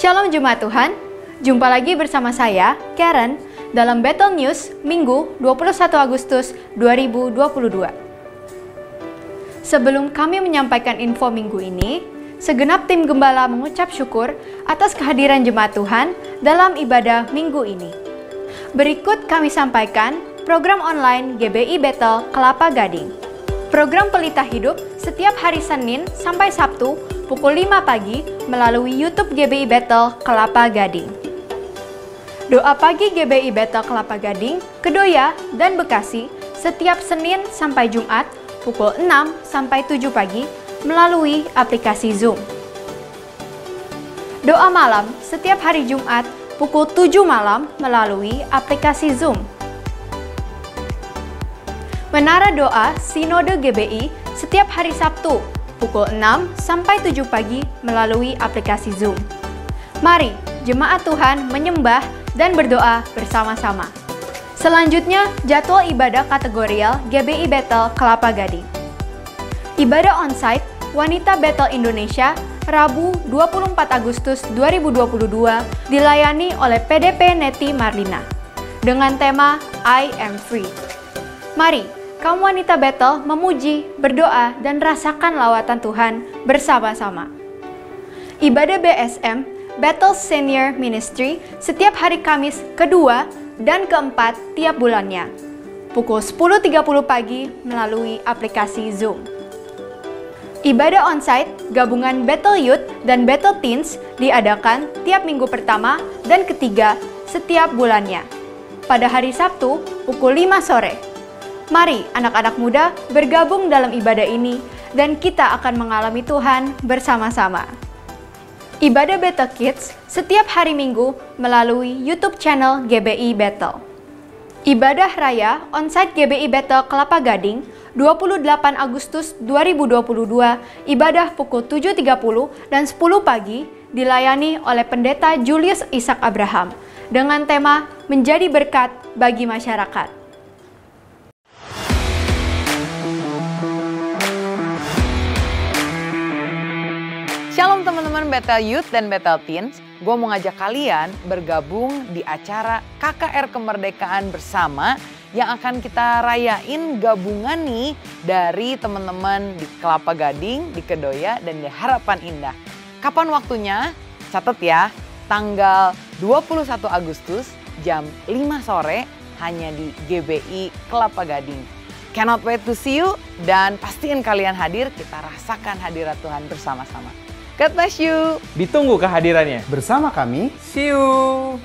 Shalom Jemaat Tuhan, jumpa lagi bersama saya, Karen, dalam Battle News Minggu 21 Agustus 2022. Sebelum kami menyampaikan info minggu ini, segenap tim gembala mengucap syukur atas kehadiran Jemaat Tuhan dalam ibadah minggu ini. Berikut kami sampaikan program online GBI Battle Kelapa Gading. Program Pelita Hidup setiap hari Senin sampai Sabtu pukul 5 pagi melalui YouTube GBI Battle Kelapa Gading. Doa pagi GBI Battle Kelapa Gading, Kedoya, dan Bekasi setiap Senin sampai Jumat pukul 6 sampai 7 pagi melalui aplikasi Zoom. Doa malam setiap hari Jumat pukul 7 malam melalui aplikasi Zoom. Menara Doa Sinode GBI setiap hari Sabtu pukul 6 sampai 7 pagi melalui aplikasi Zoom. Mari Jemaat Tuhan menyembah dan berdoa bersama-sama. Selanjutnya, jadwal ibadah kategorial GBI Battle Kelapa Gading. Ibadah onsite Wanita Battle Indonesia Rabu 24 Agustus 2022 dilayani oleh PDP Neti Marlina dengan tema I Am Free. Mari kaum wanita battle memuji, berdoa, dan rasakan lawatan Tuhan bersama-sama. Ibadah BSM, Battle Senior Ministry, setiap hari Kamis kedua dan keempat tiap bulannya, pukul 10.30 pagi melalui aplikasi Zoom. Ibadah onsite, gabungan Battle Youth dan Battle Teens diadakan tiap minggu pertama dan ketiga setiap bulannya, pada hari Sabtu pukul 5 sore. Mari anak-anak muda bergabung dalam ibadah ini dan kita akan mengalami Tuhan bersama-sama. Ibadah Battle Kids setiap hari Minggu melalui YouTube channel GBI Battle. Ibadah Raya Onsite GBI Battle Kelapa Gading 28 Agustus 2022, ibadah pukul 7.30 dan 10 pagi dilayani oleh Pendeta Julius Ishak Abraham dengan tema Menjadi Berkat bagi Masyarakat. Shalom teman-teman Battle Youth dan Battle Teens, gue mau ngajak kalian bergabung di acara KKR Kemerdekaan Bersama yang akan kita rayain gabungan nih dari teman-teman di Kelapa Gading, di Kedoya, dan di Harapan Indah. Kapan waktunya? Catat ya, tanggal 21 Agustus jam 5 sore hanya di GBI Kelapa Gading. Cannot wait to see you dan pastiin kalian hadir, kita rasakan hadirat Tuhan bersama-sama. God bless you. Ditunggu kehadirannya. Bersama kami, See you.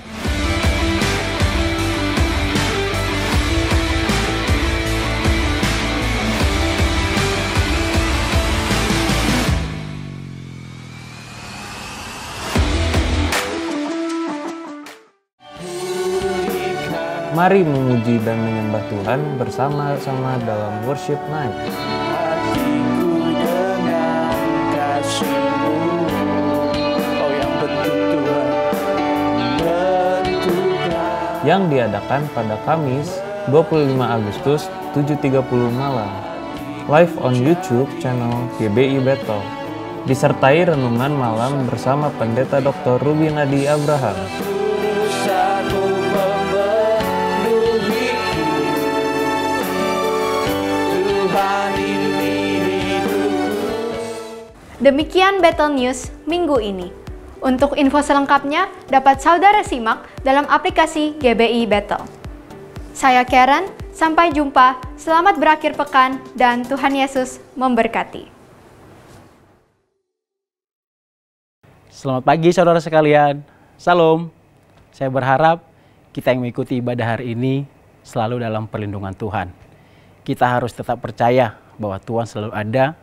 Mari memuji dan menyembah Tuhan bersama-sama dalam Worship Night. Yang diadakan pada Kamis 25 Agustus 7.30 malam, live on YouTube channel GBI Battle, disertai renungan malam bersama Pendeta Dr. Ruby Nadi Abraham. Demikian Battle News minggu ini. Untuk info selengkapnya dapat saudara simak dalam aplikasi GBI Battle. Saya Karen, sampai jumpa, selamat berakhir pekan, dan Tuhan Yesus memberkati. Selamat pagi saudara sekalian, Salam. Saya berharap kita yang mengikuti ibadah hari ini selalu dalam perlindungan Tuhan. Kita harus tetap percaya bahwa Tuhan selalu ada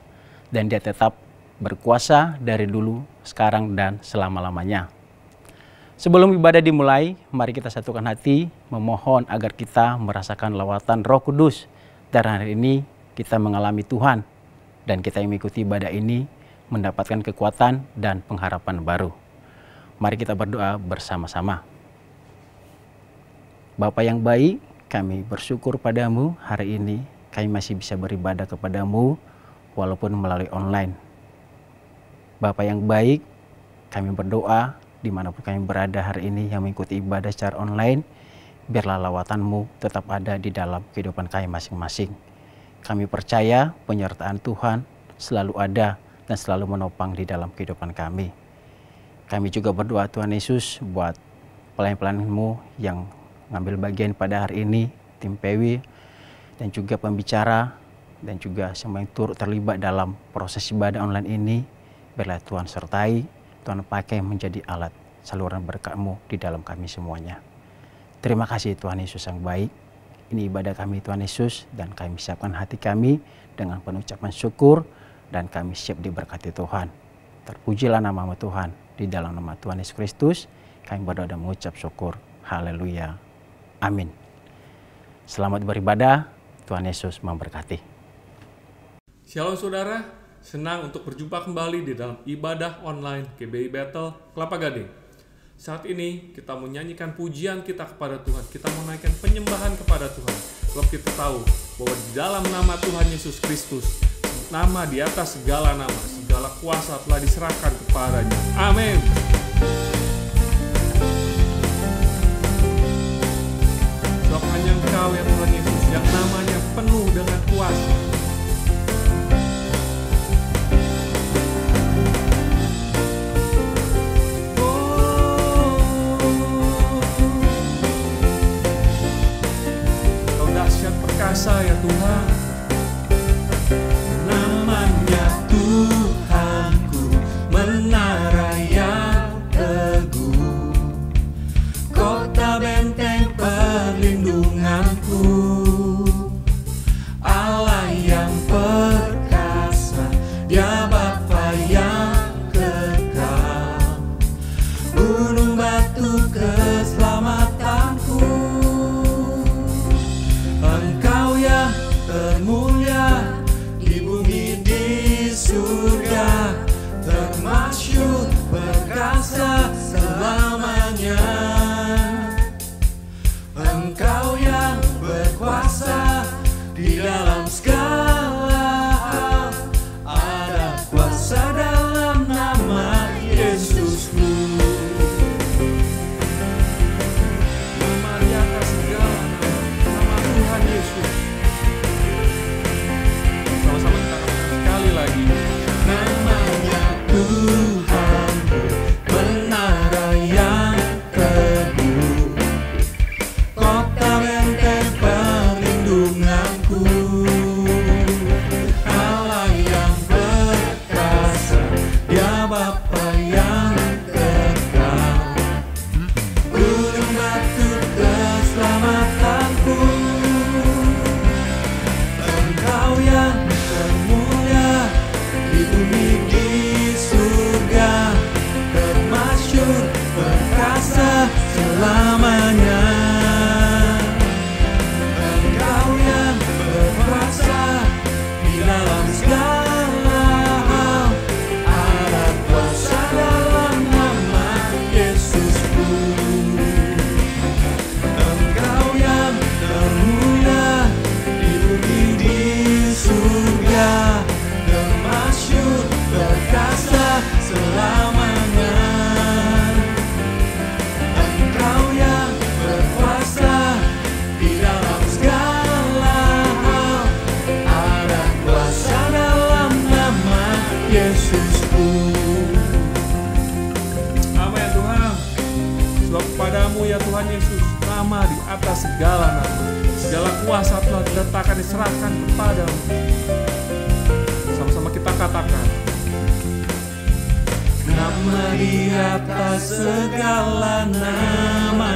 dan Dia tetap berkuasa dari dulu, sekarang, dan selama-lamanya. Sebelum ibadah dimulai, mari kita satukan hati, memohon agar kita merasakan lawatan Roh Kudus. Dan hari ini kita mengalami Tuhan, dan kita yang mengikuti ibadah ini mendapatkan kekuatan dan pengharapan baru. Mari kita berdoa bersama-sama. Bapa yang baik, kami bersyukur padamu hari ini, kami masih bisa beribadah kepadamu walaupun melalui online. Bapa yang baik, kami berdoa dimanapun kami berada hari ini yang mengikuti ibadah secara online, biarlah lawatan-Mu tetap ada di dalam kehidupan kami masing-masing. Kami percaya penyertaan Tuhan selalu ada dan selalu menopang di dalam kehidupan kami. Kami juga berdoa Tuhan Yesus buat pelayan-pelayan-Mu yang ngambil bagian pada hari ini, tim PW, dan juga pembicara, dan juga semua yang turut terlibat dalam proses ibadah online ini. Biarlah Tuhan sertai, Tuhan pakai menjadi alat saluran berkat-Mu di dalam kami semuanya. Terima kasih Tuhan Yesus yang baik. Ini ibadah kami Tuhan Yesus, dan kami siapkan hati kami dengan penuh ucapan syukur, dan kami siap diberkati Tuhan. Terpujilah nama Tuhan. Di dalam nama Tuhan Yesus Kristus, kami berdoa dan mengucap syukur. Haleluya. Amin. Selamat beribadah. Tuhan Yesus memberkati. Shalom saudara, senang untuk berjumpa kembali di dalam ibadah online GBI Battle Kelapa Gading. Saat ini kita menyanyikan pujian kita kepada Tuhan, kita menaikkan penyembahan kepada Tuhan. Sebab kita tahu bahwa di dalam nama Tuhan Yesus Kristus, nama di atas segala nama, segala kuasa telah diserahkan kepadanya. Amin. Sebab hanya Engkau ya Tuhan Yesus yang namanya penuh dengan kuasa. Perkasa ya Tuhan, namanya Tuhanku, menara yang teguh, kota benteng perlindunganku, Allah yang perkasa, Dia Bapa yang kekal, gunung batu keselamatanku. Termulia di bumi di surga, termasyhur perkasa selamanya. Engkau yang berkuasa di dalam segala hal, ada kuasa dalam nama Yesusku. Nama di atas segala nama, nama Tuhan Yesus. Sama-sama kita katakan sekali lagi. Namanya Tuhan, menara yang teguh, kota benteng perlindunganku, Allah yang perkasa, Dia Bapa yang kekal, gunung batu keselamatanku. Engkau yang termulia di bumi di surga, termasyhur perkasa selamanya. Engkau yang berkuasa di dalam segala hal, ada kuasa dalam nama Yesusku. Engkau yang termulia di bumi di surga, termasyhur perkasa selamanya. Engkau yang berkuasa di dalam segala hal, ada kuasa dalam nama Yesusku. Amin Tuhan. Sebab padamu ya Tuhan Yesus, nama di atas segala nama, segala kuasa telah diletakkan, diserahkan kepadamu. Sama-sama kita katakan. Nama di atas segala nama,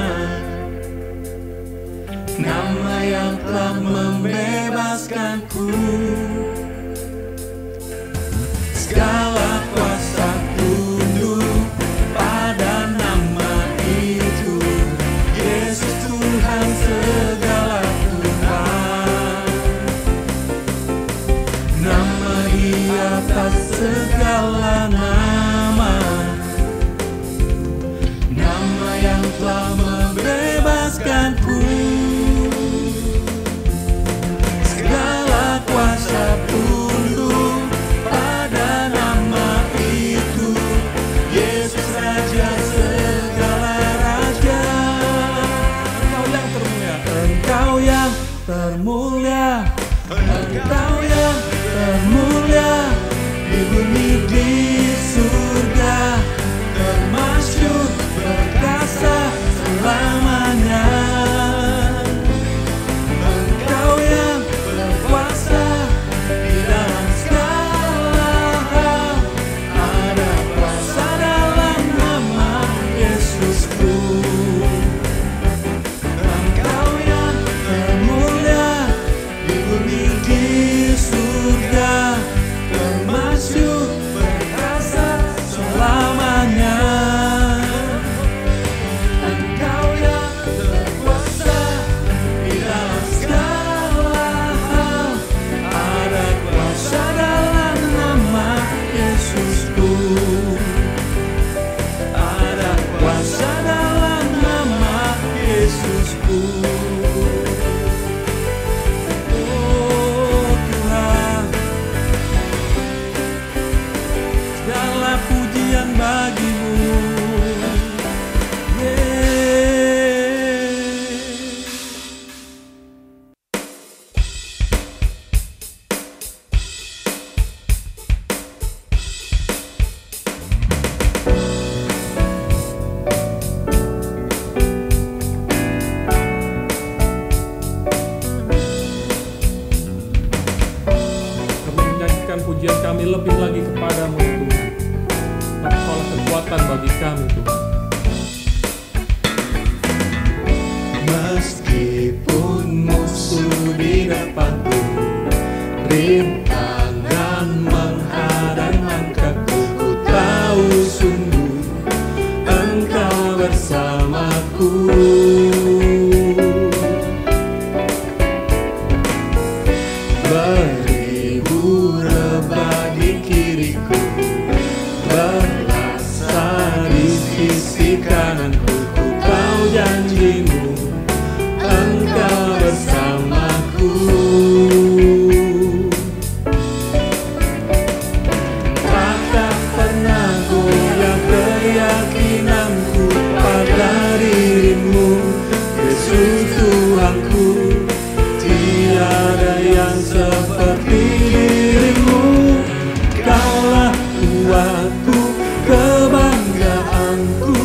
nama yang telah membebaskanku. Segala kuasa tunduk pada nama itu, Yesus Tuhan segala Tuhan. Nama di atas segala nama, nama yang telah membebaskanku. Segala kuasa termulia, Engkau yang termulia di bumi di surga, termasyhur perkasa selamanya. Engkau yang berkuasa di dalam segala hal, ada kuasa dalam nama Yesusku. Engkau yang termulia di bumi di surga, termasyhur perkasa selamanya. Engkau yang berkuasa di dalam segala hal, ada kuasa dalam nama Yesusku. Ada kuasa dalam nama Yesusku. Oh Tuhan, segala pujian bagimu. Kami menyanyikan pujian kami lebih lagi kepadamu ya Tuhan. Engkaulah kekuatan bagi kami Tuhan. Meskipun musuh di depanku, rintangan menghadang langkahku, ku tahu sungguh Engkau bersamaku. Beribu rebah di kiriku, berlasa di sisi kananku, ku tahu janjimu Engkau bersamaku. Takkan pernah goyah keyakinanku pada dirimu, Yesus Tuhanku. Tiada yang seperti dirimu. Kaulah kuatku, kebanggaanku,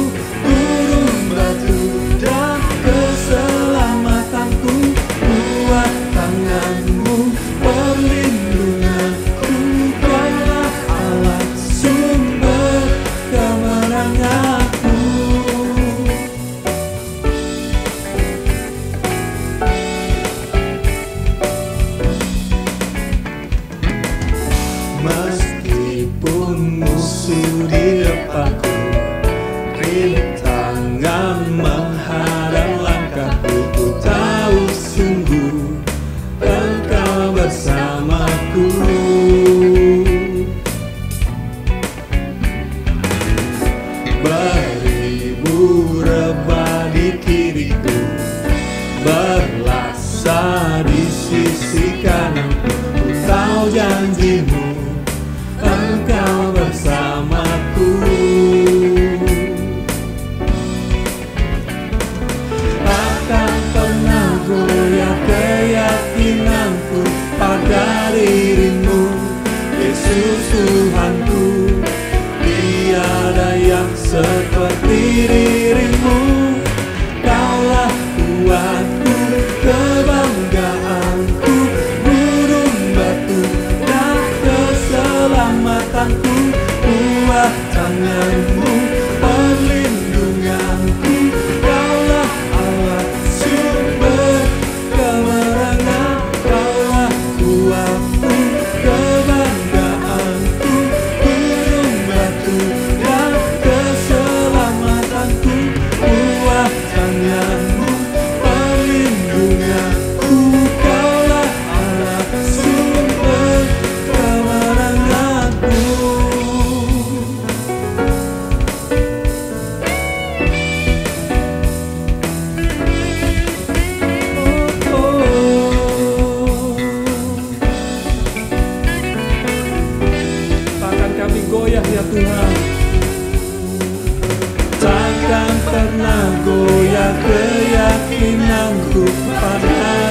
gunung batu dan keselamatanku. Kuat tanganmu, perlindunganku, kaulah alat sumber kemenanganku. Meskipun musuh di depanku, rintangan menghadang langkahku, ku tahu sungguh Engkau bersamaku. Beribu rebah di kiriku, berlasa di sisi kananku, ku tahu janjimu Engkau bersamaku. Takkan pernah goyah keyakinanku pada dirimu, Yesus Tuhanku. Tiada yang seperti dirimu. Kaulah kuatku, kebanggaanku, gunung batu dan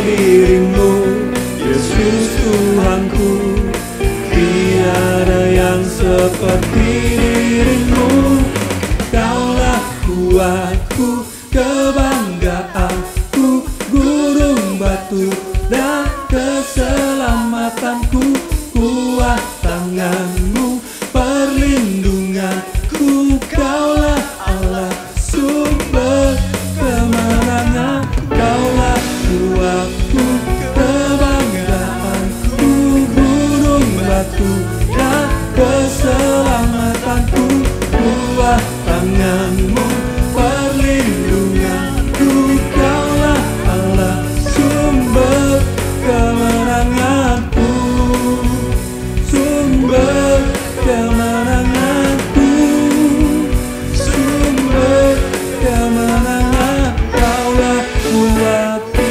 dirimu, Yesus Tuhanku. Tiada yang seperti dirimu. Kaulah kuatku, kebanggaanku, gunung batu dan keselamatanku. Kuat tanganmu, perlindunganku. Kaulah Allah, sumber kemenangan. Kaulah kuatku, kebanggaanku, gunung batu dan keselamatanku. Kuat tanganmu, perlindunganku. Kaulah Allah, sumber kemenanganku, sumber kemenanganku, sumber kemenangan. Kaulah kuatku.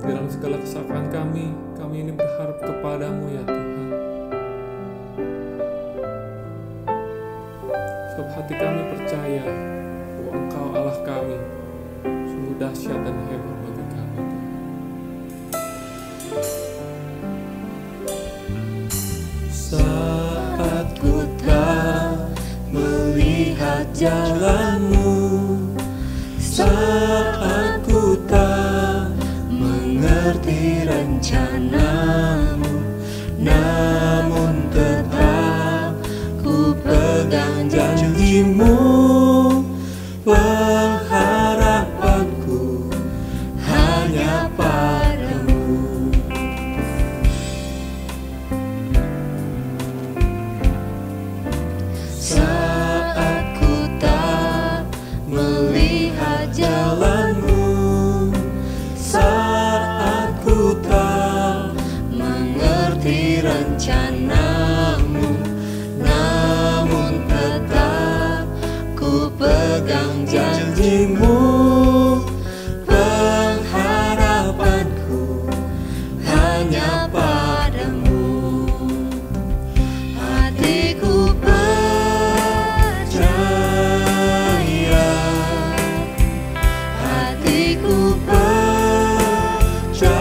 Dalam segala kesakrahan kami ini berharap kepadamu ya Tuhan. Sebab hati kami percaya bahwa Engkau Allah kami, sungguh dahsyat dan hebat bagi kami Tuhan. Saat ku tak melihat jalanmu, saat ku tak mengerti rencanamu, namun tetap ku pegang janjimu. Pengharapanku hanya padamu. Saat ku tak melihat jalanmu, saat ku tak mengerti rencanamu, namun tetap ku pegang janjimu. Pengharapanku hanya padamu. Hatiku percaya, hatiku percaya,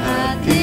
hatiku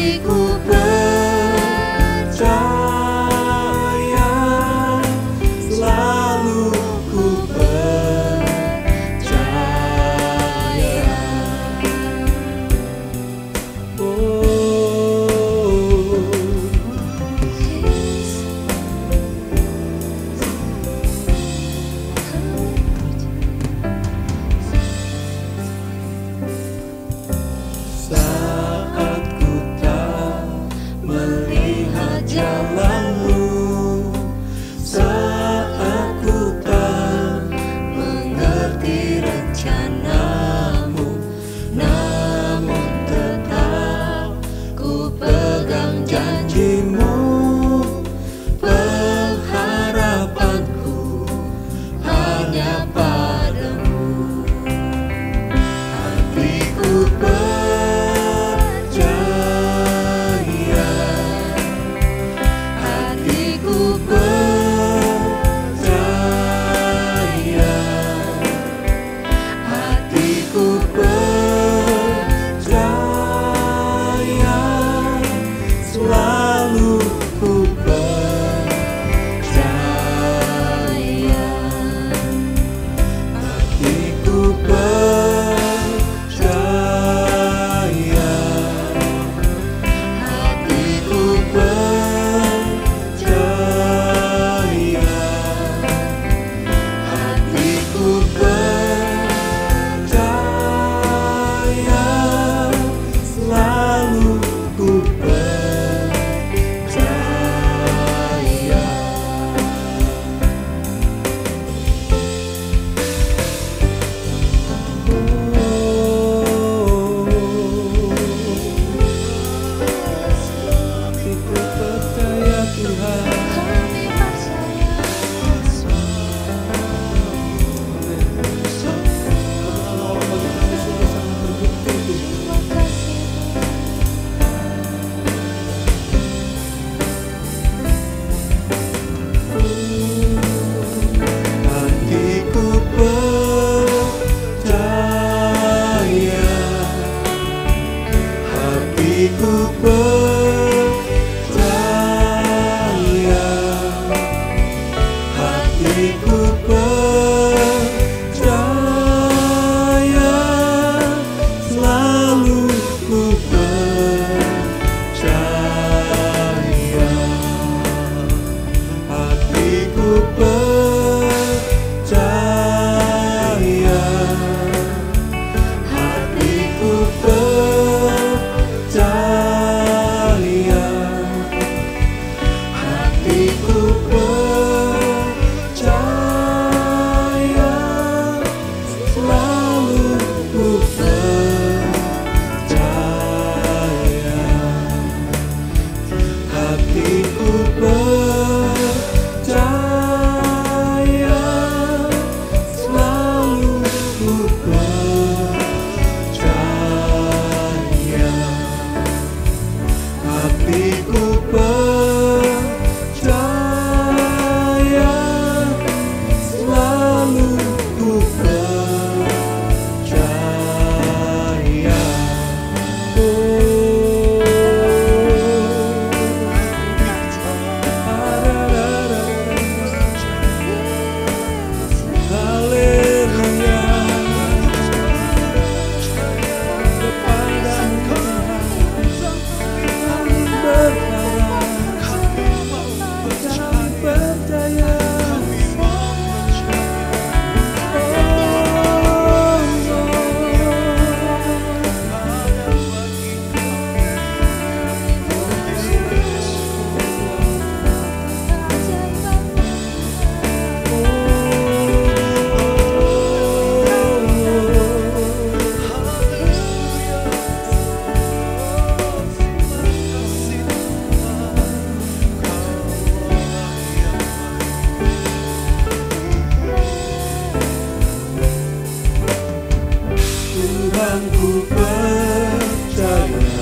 percaya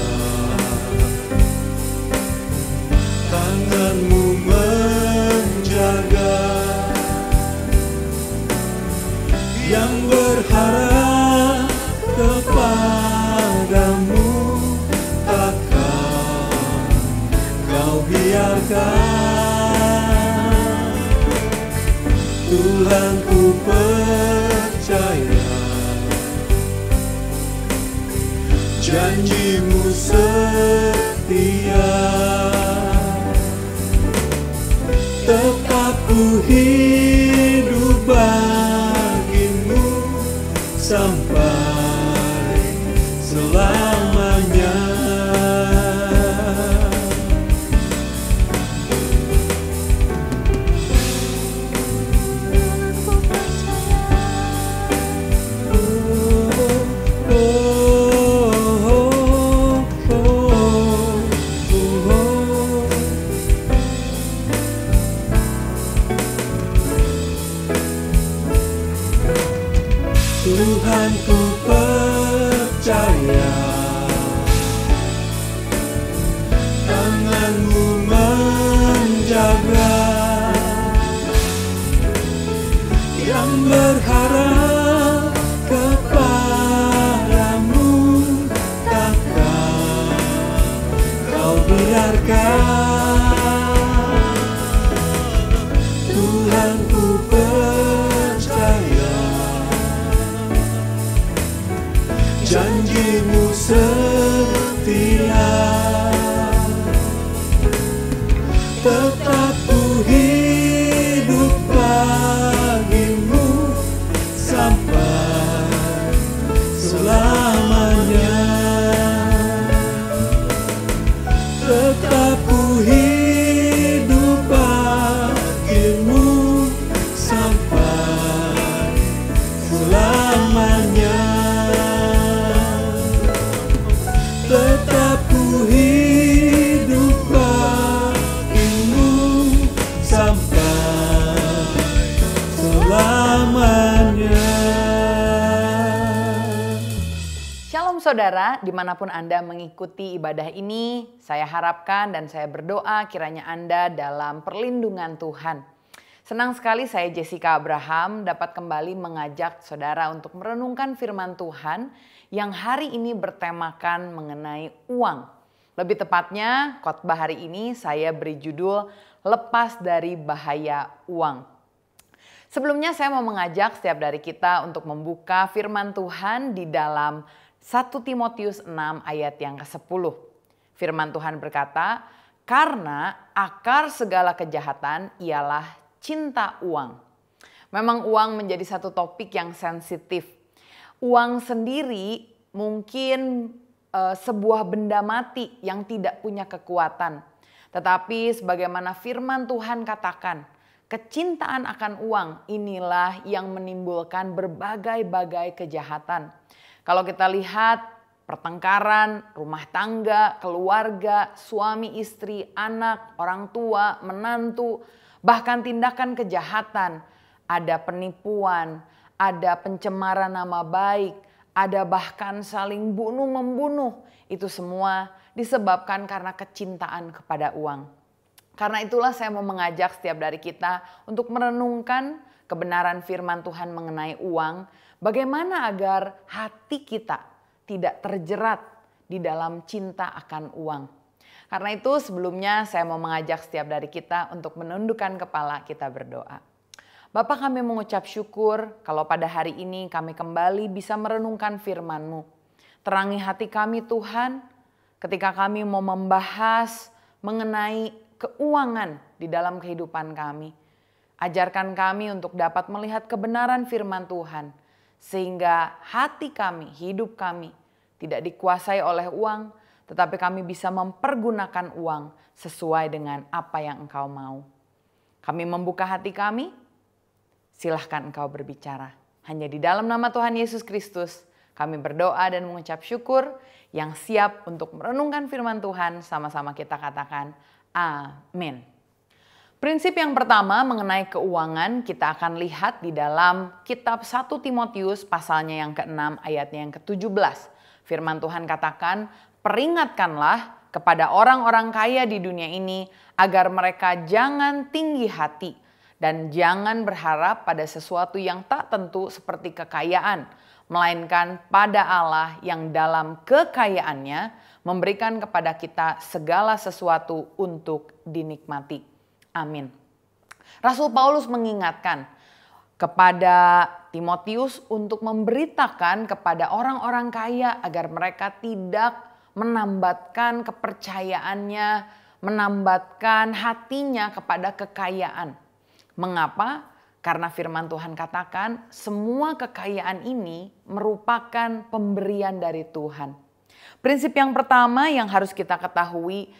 tanganmu menjaga, yang berharap kepadamu takkan kau biarkan. Tuhan, ku percaya janjimu setia, tetap ku hidup bagimu sampai selamanya. Tuhan, ku percaya tanganmu menjaga, yang berharap kepadamu takkan kau biarkan. Tuhan, ku percaya janjimu setia, tetap ku hidup bagimu sampai selamanya. Tetap ku hidup bagimu sampai selamanya. Tetap ku hidup bagimu sampai selamanya. Shalom saudara, dimanapun Anda mengikuti ibadah ini, saya harapkan dan saya berdoa kiranya Anda dalam perlindungan Tuhan. Senang sekali saya Jessica Abraham dapat kembali mengajak saudara untuk merenungkan firman Tuhan yang hari ini bertemakan mengenai uang. Lebih tepatnya khotbah hari ini saya beri judul Lepas dari Bahaya Uang. Sebelumnya saya mau mengajak setiap dari kita untuk membuka firman Tuhan di dalam 1 Timotius 6 ayat yang ke-10. Firman Tuhan berkata, karena akar segala kejahatan ialah cinta uang. Memang uang menjadi satu topik yang sensitif. Uang sendiri mungkin sebuah benda mati yang tidak punya kekuatan. Tetapi sebagaimana firman Tuhan katakan, kecintaan akan uang inilah yang menimbulkan berbagai-bagai kejahatan. Kalau kita lihat pertengkaran, rumah tangga, keluarga, suami istri, anak, orang tua, menantu, bahkan tindakan kejahatan, ada penipuan, ada pencemaran nama baik, ada bahkan saling bunuh-membunuh. Itu semua disebabkan karena kecintaan kepada uang. Karena itulah saya mau mengajak setiap dari kita untuk merenungkan kebenaran firman Tuhan mengenai uang. Bagaimana agar hati kita tidak terjerat di dalam cinta akan uang. Karena itu sebelumnya saya mau mengajak setiap dari kita untuk menundukkan kepala, kita berdoa. Bapa, kami mengucap syukur kalau pada hari ini kami kembali bisa merenungkan firman-Mu. Terangi hati kami Tuhan ketika kami mau membahas mengenai keuangan di dalam kehidupan kami. Ajarkan kami untuk dapat melihat kebenaran firman Tuhan. Sehingga hati kami, hidup kami tidak dikuasai oleh uang. Tetapi kami bisa mempergunakan uang sesuai dengan apa yang Engkau mau. Kami membuka hati kami. Silahkan Engkau berbicara. Hanya di dalam nama Tuhan Yesus Kristus kami berdoa dan mengucap syukur. Yang siap untuk merenungkan firman Tuhan, sama-sama kita katakan amin. Prinsip yang pertama mengenai keuangan kita akan lihat di dalam kitab 1 Timotius pasalnya yang ke-6 ayatnya yang ke-17. Firman Tuhan katakan, peringatkanlah kepada orang-orang kaya di dunia ini agar mereka jangan tinggi hati dan jangan berharap pada sesuatu yang tak tentu seperti kekayaan, melainkan pada Allah yang dalam kekayaannya memberikan kepada kita segala sesuatu untuk dinikmati. Amin. Rasul Paulus mengingatkan kepada Timotius untuk memberitakan kepada orang-orang kaya agar mereka tidak menambatkan kepercayaannya, menambatkan hatinya kepada kekayaan. Mengapa? Karena firman Tuhan katakan semua kekayaan ini merupakan pemberian dari Tuhan. Prinsip yang pertama yang harus kita ketahui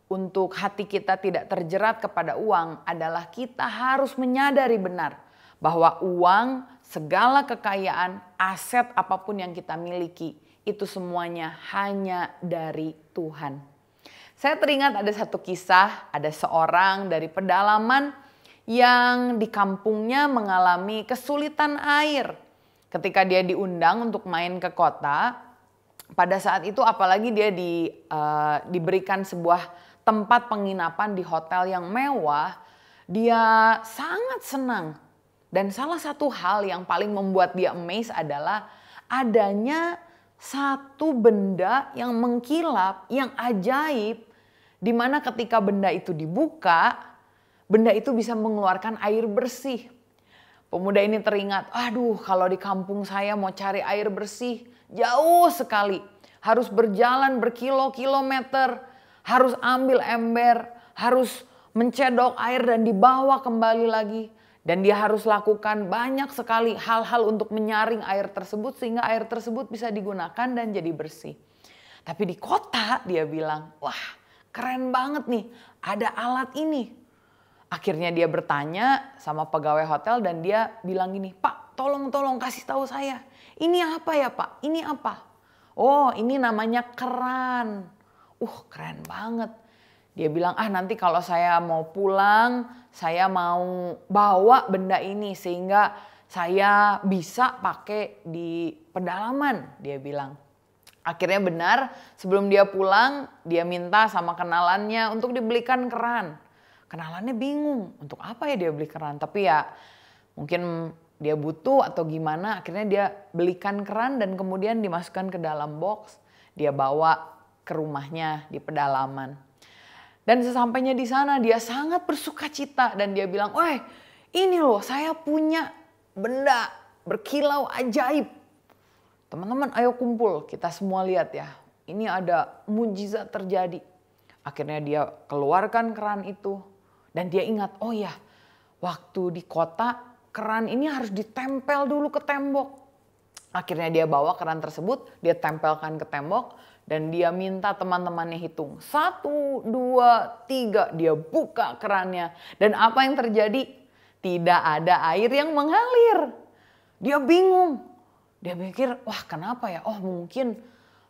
untuk hati kita tidak terjerat kepada uang adalah kita harus menyadari benar bahwa uang, segala kekayaan, aset apapun yang kita miliki, itu semuanya hanya dari Tuhan. Saya teringat ada satu kisah, ada seorang dari pedalaman yang di kampungnya mengalami kesulitan air. Ketika dia diundang untuk main ke kota, pada saat itu apalagi dia diberikan sebuah tempat penginapan di hotel yang mewah, dia sangat senang. Dan salah satu hal yang paling membuat dia amazed adalah adanya satu benda yang mengkilap, yang ajaib, di mana ketika benda itu dibuka, benda itu bisa mengeluarkan air bersih. Pemuda ini teringat, aduh kalau di kampung saya mau cari air bersih, jauh sekali. Harus berjalan berkilo-kilometer, harus ambil ember, harus mencedok air dan dibawa kembali lagi. Dan dia harus lakukan banyak sekali hal-hal untuk menyaring air tersebut sehingga air tersebut bisa digunakan dan jadi bersih. Tapi di kota dia bilang, wah keren banget nih ada alat ini. Akhirnya dia bertanya sama pegawai hotel dan dia bilang gini, Pak tolong kasih tahu saya. Ini apa ya Pak? Ini apa? Oh ini namanya keran. Keren banget. Dia bilang, nanti kalau saya mau pulang, saya mau bawa benda ini sehingga saya bisa pakai di pedalaman, dia bilang. Akhirnya benar, sebelum dia pulang, dia minta sama kenalannya untuk dibelikan keran. Kenalannya bingung, untuk apa ya dia beli keran? Tapi ya mungkin dia butuh atau gimana, akhirnya dia belikan keran dan kemudian dimasukkan ke dalam box. Dia bawa ke rumahnya di pedalaman. Dan sesampainya di sana dia sangat bersuka cita dan dia bilang, ini loh saya punya benda berkilau ajaib. Teman-teman ayo kumpul, kita semua lihat ya. Ini ada mujizat terjadi. Akhirnya dia keluarkan keran itu dan dia ingat, oh ya waktu di kota keran ini harus ditempel dulu ke tembok. Akhirnya dia bawa keran tersebut, dia tempelkan ke tembok. Dan dia minta teman-temannya hitung. 1, 2, 3. Dia buka kerannya. Dan apa yang terjadi? Tidak ada air yang mengalir. Dia bingung. Dia mikir, wah kenapa ya? Oh mungkin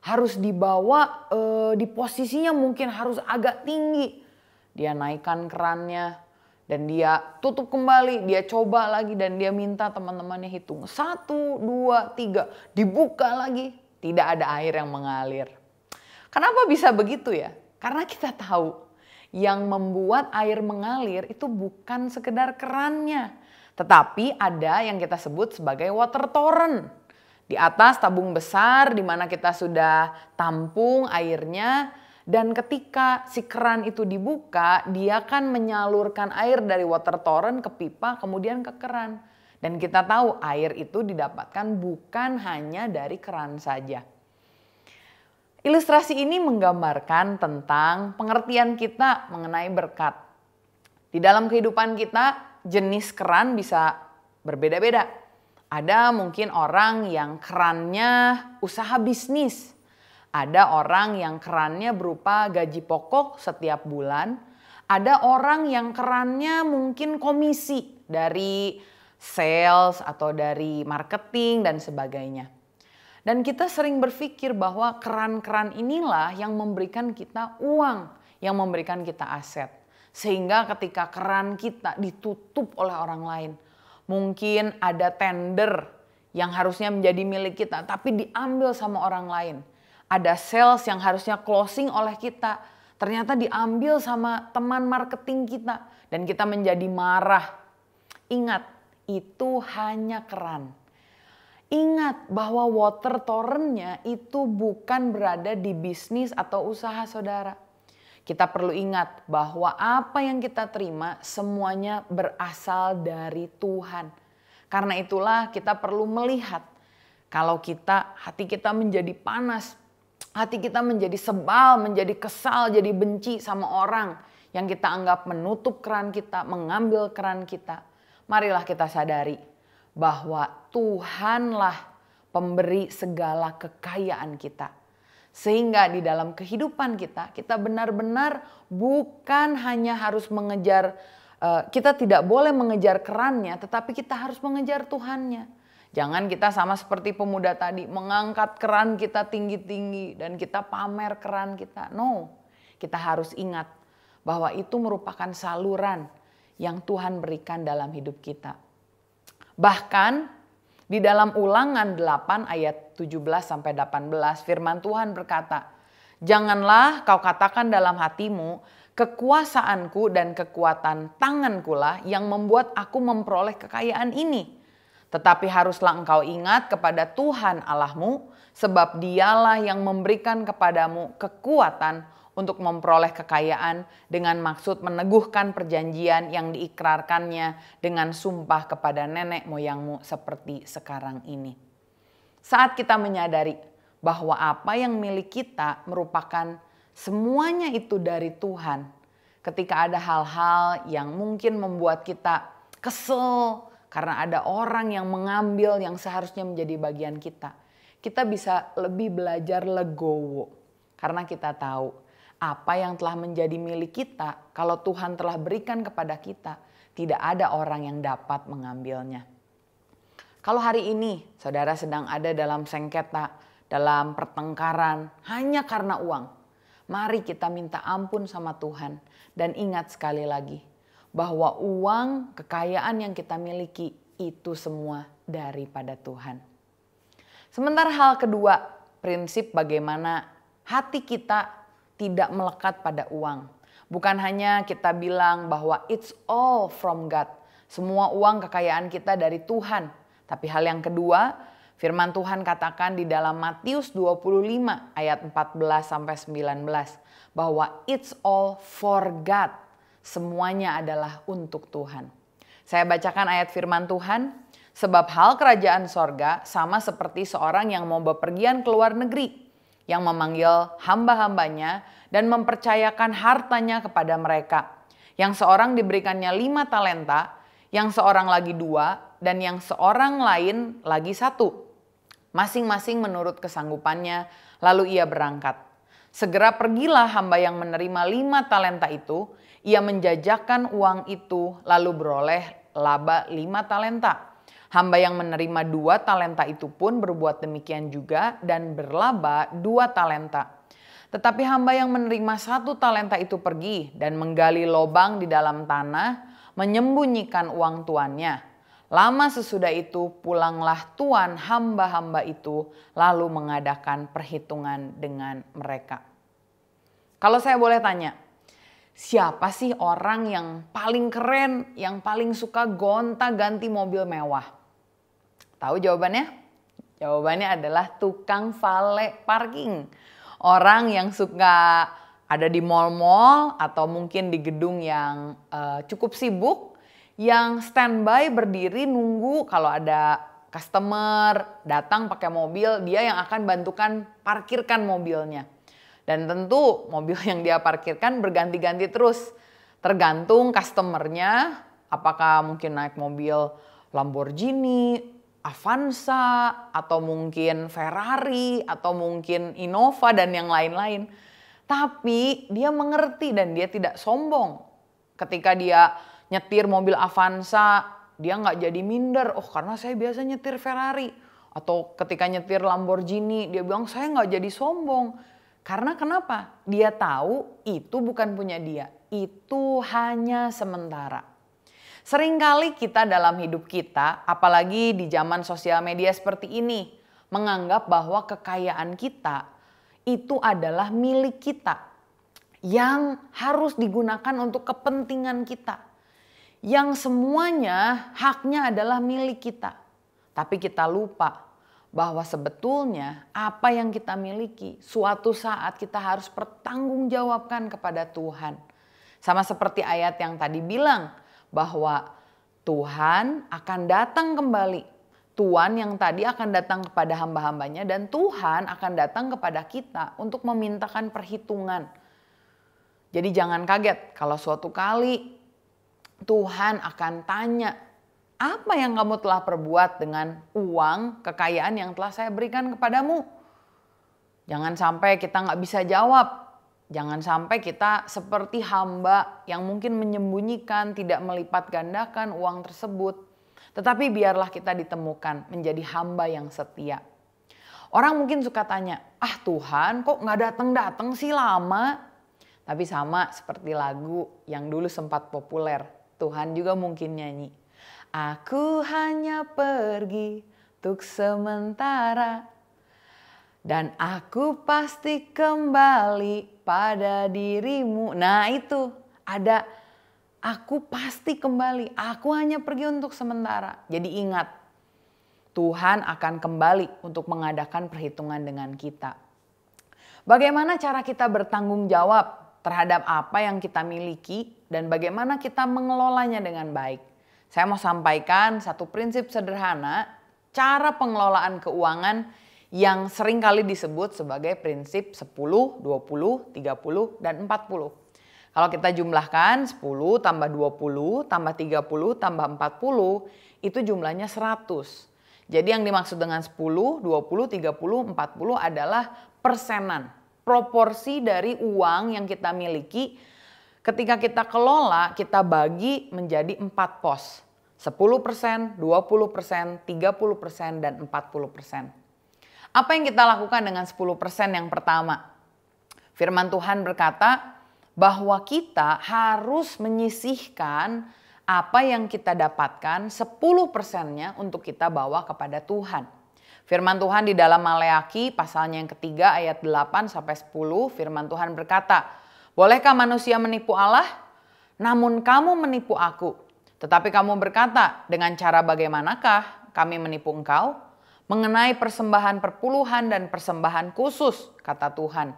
harus dibawa di posisinya mungkin harus agak tinggi. Dia naikkan kerannya. Dan dia tutup kembali. Dia coba lagi dan dia minta teman-temannya hitung. 1, 2, 3. Dibuka lagi. Tidak ada air yang mengalir. Kenapa bisa begitu ya? Karena kita tahu yang membuat air mengalir itu bukan sekedar kerannya. Tetapi ada yang kita sebut sebagai water torrent. Di atas tabung besar di mana kita sudah tampung airnya. Dan ketika si keran itu dibuka, dia akan menyalurkan air dari water torrent ke pipa kemudian ke keran. Dan kita tahu air itu didapatkan bukan hanya dari keran saja. Ilustrasi ini menggambarkan tentang pengertian kita mengenai berkat. Di dalam kehidupan kita, jenis keran bisa berbeda-beda. Ada mungkin orang yang kerannya usaha bisnis. Ada orang yang kerannya berupa gaji pokok setiap bulan. Ada orang yang kerannya mungkin komisi dari sales atau dari marketing dan sebagainya. Dan kita sering berpikir bahwa keran-keran inilah yang memberikan kita uang, yang memberikan kita aset. Sehingga ketika keran kita ditutup oleh orang lain, mungkin ada tender yang harusnya menjadi milik kita tapi diambil sama orang lain. Ada sales yang harusnya closing oleh kita, ternyata diambil sama teman marketing kita dan kita menjadi marah. Ingat, itu hanya keran. Ingat bahwa water torrent-nya itu bukan berada di bisnis atau usaha saudara. Kita perlu ingat bahwa apa yang kita terima semuanya berasal dari Tuhan. Karena itulah kita perlu melihat kalau hati kita menjadi panas, hati kita menjadi sebal, menjadi kesal, jadi benci sama orang yang kita anggap menutup keran kita, mengambil keran kita. Marilah kita sadari bahwa Tuhanlah pemberi segala kekayaan kita. Sehingga di dalam kehidupan kita benar-benar bukan hanya harus mengejar, kita tidak boleh mengejar kerannya, tetapi kita harus mengejar Tuhannya. Jangan kita sama seperti pemuda tadi, mengangkat keran kita tinggi-tinggi dan kita pamer keran kita. No, kita harus ingat bahwa itu merupakan saluran yang Tuhan berikan dalam hidup kita. Bahkan di dalam Ulangan 8 ayat 17-18 firman Tuhan berkata, "Janganlah kau katakan dalam hatimu, kekuasaanku dan kekuatan tanganku lah yang membuat aku memperoleh kekayaan ini. Tetapi haruslah engkau ingat kepada Tuhan Allahmu, sebab Dialah yang memberikan kepadamu kekuatan untuk memperoleh kekayaan dengan maksud meneguhkan perjanjian yang diikrarkannya dengan sumpah kepada nenek moyangmu seperti sekarang ini." Saat kita menyadari bahwa apa yang milik kita merupakan semuanya itu dari Tuhan, ketika ada hal-hal yang mungkin membuat kita kesel karena ada orang yang mengambil yang seharusnya menjadi bagian kita, kita bisa lebih belajar legowo. Karena kita tahu apa yang telah menjadi milik kita, kalau Tuhan telah berikan kepada kita, tidak ada orang yang dapat mengambilnya. Kalau hari ini saudara sedang ada dalam sengketa, dalam pertengkaran hanya karena uang, mari kita minta ampun sama Tuhan dan ingat sekali lagi bahwa uang, kekayaan yang kita miliki itu semua daripada Tuhan. Sementara hal kedua, prinsip bagaimana hati kita tidak melekat pada uang. Bukan hanya kita bilang bahwa it's all from God, semua uang kekayaan kita dari Tuhan. Tapi hal yang kedua, firman Tuhan katakan di dalam Matius 25 ayat 14-19 bahwa it's all for God. Semuanya adalah untuk Tuhan. Saya bacakan ayat firman Tuhan. Sebab hal kerajaan sorga sama seperti seorang yang mau bepergian ke luar negeri, yang memanggil hamba-hambanya dan mempercayakan hartanya kepada mereka. Yang seorang diberikannya 5 talenta, yang seorang lagi 2, dan yang seorang lain lagi 1. Masing-masing menurut kesanggupannya, lalu ia berangkat. Segera pergilah hamba yang menerima 5 talenta itu. Ia menjajakan uang itu lalu beroleh laba 5 talenta. Hamba yang menerima 2 talenta itu pun berbuat demikian juga dan berlaba 2 talenta. Tetapi hamba yang menerima 1 talenta itu pergi dan menggali lobang di dalam tanah, menyembunyikan uang tuannya. Lama sesudah itu pulanglah tuan hamba-hamba itu lalu mengadakan perhitungan dengan mereka. Kalau saya boleh tanya, siapa sih orang yang paling keren, yang paling suka gonta-ganti mobil mewah? Tahu jawabannya? Jawabannya adalah tukang valet parking. Orang yang suka ada di mall-mall atau mungkin di gedung yang cukup sibuk, yang standby berdiri nunggu kalau ada customer datang pakai mobil, dia yang akan bantukan parkirkan mobilnya. Dan tentu mobil yang dia parkirkan berganti-ganti terus. Tergantung customernya, apakah mungkin naik mobil Lamborghini, Avanza, atau mungkin Ferrari, atau mungkin Innova dan yang lain-lain. Tapi dia mengerti dan dia tidak sombong. Ketika dia nyetir mobil Avanza, dia nggak jadi minder. Oh, karena saya biasa nyetir Ferrari. Atau ketika nyetir Lamborghini, dia bilang saya nggak jadi sombong. Karena kenapa? Dia tahu itu bukan punya dia. Itu hanya sementara. Seringkali kita dalam hidup kita, apalagi di zaman sosial media seperti ini, menganggap bahwa kekayaan kita itu adalah milik kita yang harus digunakan untuk kepentingan kita. Yang semuanya haknya adalah milik kita. Tapi kita lupa bahwa sebetulnya apa yang kita miliki suatu saat kita harus pertanggungjawabkan kepada Tuhan. Sama seperti ayat yang tadi bilang bahwa Tuhan akan datang kembali. Tuhan yang tadi akan datang kepada hamba-hambanya dan Tuhan akan datang kepada kita untuk memintakan perhitungan. Jadi jangan kaget kalau suatu kali Tuhan akan tanya, apa yang kamu telah perbuat dengan uang kekayaan yang telah saya berikan kepadamu? Jangan sampai kita nggak bisa jawab. Jangan sampai kita seperti hamba yang mungkin menyembunyikan, tidak melipat gandakan uang tersebut. Tetapi biarlah kita ditemukan menjadi hamba yang setia. Orang mungkin suka tanya, Tuhan kok nggak datang-datang sih lama? Tapi sama seperti lagu yang dulu sempat populer. Tuhan juga mungkin nyanyi. Aku hanya pergi untuk sementara. Dan aku pasti kembali pada dirimu. Nah itu ada aku pasti kembali. Aku hanya pergi untuk sementara. Jadi ingat, Tuhan akan kembali untuk mengadakan perhitungan dengan kita. Bagaimana cara kita bertanggung jawab terhadap apa yang kita miliki dan bagaimana kita mengelolanya dengan baik. Saya mau sampaikan satu prinsip sederhana cara pengelolaan keuangan yang sering kali disebut sebagai prinsip 10, 20, 30, dan 40. Kalau kita jumlahkan 10 tambah 20 tambah 30 tambah 40 itu jumlahnya 100. Jadi yang dimaksud dengan 10, 20, 30, 40 adalah persenan. Proporsi dari uang yang kita miliki ketika kita kelola kita bagi menjadi 4 pos. 10%, 20%, 30%, dan 40%. Apa yang kita lakukan dengan 10% yang pertama? Firman Tuhan berkata bahwa kita harus menyisihkan apa yang kita dapatkan 10%-nya untuk kita bawa kepada Tuhan. Firman Tuhan di dalam Maleaki pasalnya yang ketiga ayat 8-10 firman Tuhan berkata, bolehkah manusia menipu Allah? Namun kamu menipu aku. Tetapi kamu berkata, dengan cara bagaimanakah kami menipu engkau? Mengenai persembahan perpuluhan dan persembahan khusus, kata Tuhan.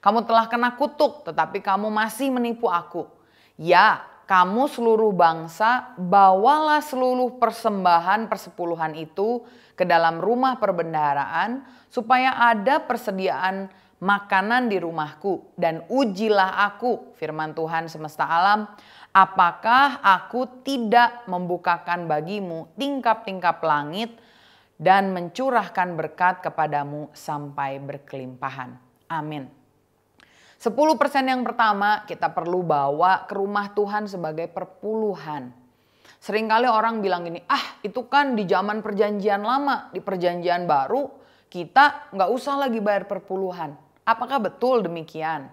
Kamu telah kena kutuk, tetapi kamu masih menipu aku. Ya, kamu seluruh bangsa, bawalah seluruh persembahan persepuluhan itu ke dalam rumah perbendaharaan, supaya ada persediaan makanan di rumahku. Dan ujilah aku, firman Tuhan semesta alam, apakah aku tidak membukakan bagimu tingkap-tingkap langit dan mencurahkan berkat kepadamu sampai berkelimpahan. Amin. 10% yang pertama kita perlu bawa ke rumah Tuhan sebagai perpuluhan. Seringkali orang bilang gini, itu kan di zaman perjanjian lama, di perjanjian baru kita nggak usah lagi bayar perpuluhan. Apakah betul demikian?